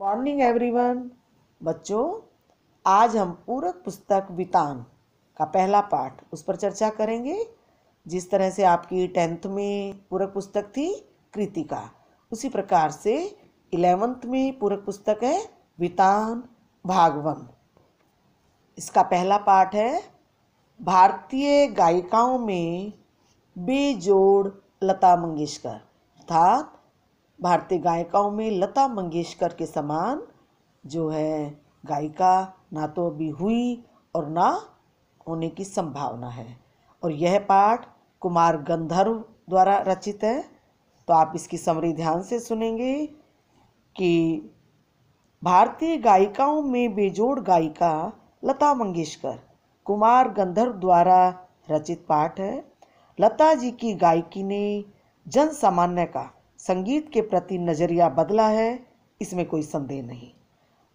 Morning everyone. बच्चों, आज हम पूरक पुस्तक वितान का पहला पाठ उस पर चर्चा करेंगे। जिस तरह से आपकी 10th में पूरक पुस्तक थी कृतिका, उसी प्रकार से 11th में पूरक पुस्तक है वितान भागवत। इसका पहला पाठ है भारतीय गायिकाओं में बेजोड़ लता मंगेशकर। अर्थात भारतीय गायिकाओं में लता मंगेशकर के समान जो है गायिका ना तो अभी हुई और ना होने की संभावना है। और यह पाठ कुमार गंधर्व द्वारा रचित है। तो आप इसकी समरी ध्यान से सुनेंगे कि भारतीय गायिकाओं में बेजोड़ गायिका लता मंगेशकर कुमार गंधर्व द्वारा रचित पाठ है। लता जी की गायकी ने जन सामान्य का संगीत के प्रति नजरिया बदला है, इसमें कोई संदेह नहीं।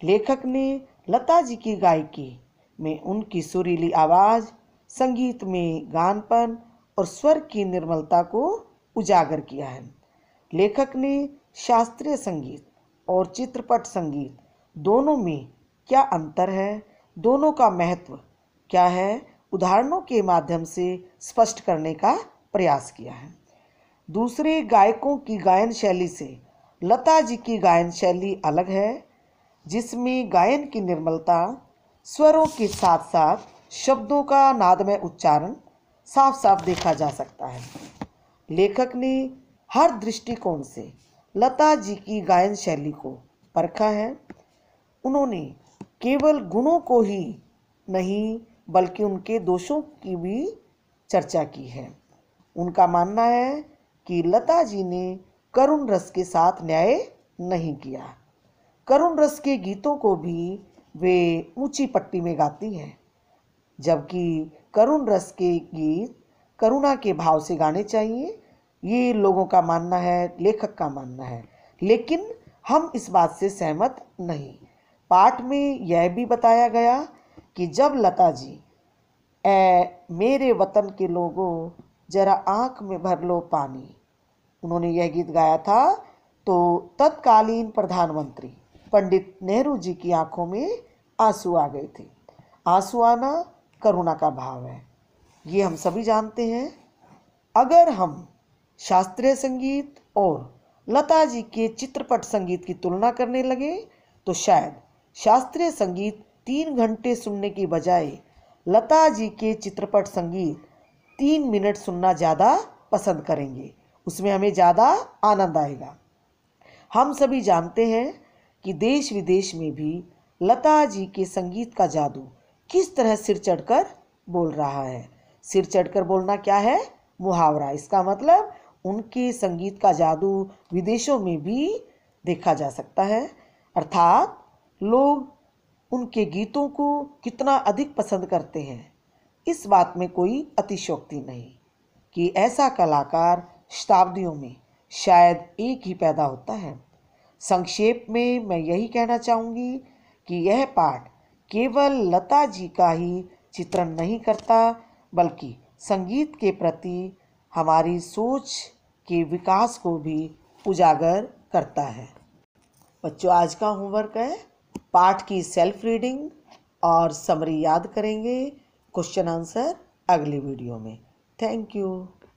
लेखक ने लता जी की गायकी में उनकी सुरीली आवाज़, संगीत में गानपन और स्वर की निर्मलता को उजागर किया है। लेखक ने शास्त्रीय संगीत और चित्रपट संगीत दोनों में क्या अंतर है, दोनों का महत्व क्या है, उदाहरणों के माध्यम से स्पष्ट करने का प्रयास किया है। दूसरे गायकों की गायन शैली से लता जी की गायन शैली अलग है, जिसमें गायन की निर्मलता, स्वरों के साथ साथ शब्दों का नादमय उच्चारण साफ साफ देखा जा सकता है। लेखक ने हर दृष्टिकोण से लता जी की गायन शैली को परखा है। उन्होंने केवल गुणों को ही नहीं बल्कि उनके दोषों की भी चर्चा की है। उनका मानना है कि लता जी ने करुण रस के साथ न्याय नहीं किया। करुण रस के गीतों को भी वे ऊंची पट्टी में गाती हैं, जबकि करुण रस के गीत करुणा के भाव से गाने चाहिए। ये लोगों का मानना है, लेखक का मानना है, लेकिन हम इस बात से सहमत नहीं। पाठ में यह भी बताया गया कि जब लता जी मेरे वतन के लोगों जरा आंख में भर लो पानी, उन्होंने यह गीत गाया था, तो तत्कालीन प्रधानमंत्री पंडित नेहरू जी की आंखों में आंसू आ गए थे। आंसू आना करुणा का भाव है, ये हम सभी जानते हैं। अगर हम शास्त्रीय संगीत और लता जी के चित्रपट संगीत की तुलना करने लगे तो शायद शास्त्रीय संगीत 3 घंटे सुनने की बजाय लता जी के चित्रपट संगीत 3 मिनट सुनना ज़्यादा पसंद करेंगे। उसमें हमें ज़्यादा आनंद आएगा। हम सभी जानते हैं कि देश विदेश में भी लता जी के संगीत का जादू किस तरह सिर चढ़कर बोल रहा है। सिर चढ़कर बोलना क्या है? मुहावरा। इसका मतलब उनके संगीत का जादू विदेशों में भी देखा जा सकता है। अर्थात लोग उनके गीतों को कितना अधिक पसंद करते हैं, इस बात में कोई अतिशयोक्ति नहीं कि ऐसा कलाकार शताब्दियों में शायद एक ही पैदा होता है। संक्षेप में मैं यही कहना चाहूँगी कि यह पाठ केवल लता जी का ही चित्रण नहीं करता, बल्कि संगीत के प्रति हमारी सोच के विकास को भी उजागर करता है। बच्चों, आज का होमवर्क है पाठ की सेल्फ रीडिंग और समरी याद करेंगे। क्वेश्चन आंसर अगली वीडियो में। Thank you.